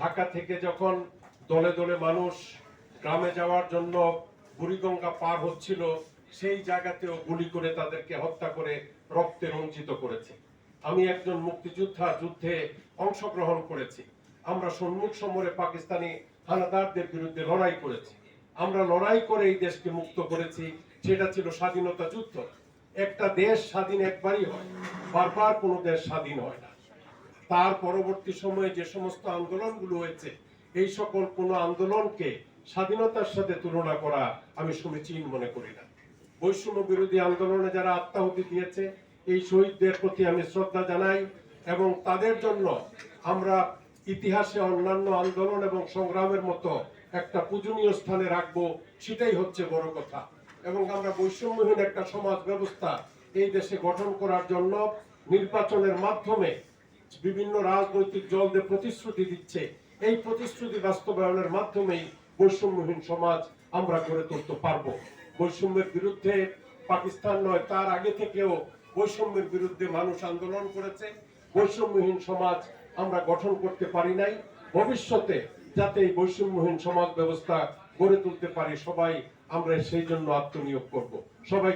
ঢাকা থেকে যখন দলে দলে মানুষ গ্রামে যাওয়ার জন্য বুড়িগঙ্গা পার হচ্ছিল, সেই জায়গাতেও গুলি করে তাদেরকে হত্যা করে রক্তে রঞ্জিত করেছে। আমি একজন মুক্তিযোদ্ধা, যুদ্ধে অংশগ্রহণ করেছি। আমরা সম্মুখ সমরে পাকিস্তানি হানাদারদের বিরুদ্ধে লড়াই করেছি। আমরা লড়াই করে এই দেশকে মুক্ত করেছি। সেটা ছিল স্বাধীনতা যুদ্ধ। একটা দেশ স্বাধীন একবারই হয়, বারবার কোনো দেশ স্বাধীন হয় না। তার পরবর্তী সময়ে যে সমস্ত আন্দোলনগুলো হয়েছে, এই সকল কোনো আন্দোলনকে স্বাধীনতার সাথে তুলনা করা আমি সমীচীন মনে করি না। বৈষম্য বিরোধী আন্দোলনে যারা আত্মাহুতি দিয়েছে, এই শহীদদের প্রতি আমি শ্রদ্ধা জানাই এবং তাদের জন্য আমরা ইতিহাসে অন্যান্য আন্দোলন এবং সংগ্রামের মতো একটা পূজনীয় স্থানে রাখবো, সেটাই হচ্ছে বড় কথা। এবং আমরা বৈষম্যহীন একটা সমাজ ব্যবস্থা এই দেশে গঠন করার জন্য নির্বাচনের মাধ্যমে বিভিন্ন রাজনৈতিক দলদের প্রতিশ্রুতি দিচ্ছে, এই প্রতিশ্রুতি বাস্তবায়নের মাধ্যমেই বৈষম্যহীন সমাজ আমরা গড়ে তুলতে পারবো। বৈষম্যের বিরুদ্ধে পাকিস্তান নয়, তার আগে থেকেও বৈষম্যের বিরুদ্ধে মানুষ আন্দোলন করেছে। বৈষম্যহীন সমাজ আমরা গঠন করতে পারি নাই। ভবিষ্যতে যাতে এই বৈষম্যহীন সমাজ ব্যবস্থা গড়ে তুলতে পারি, সবাই আমরা সেই জন্য আত্মনিয়োগ করব। সবাই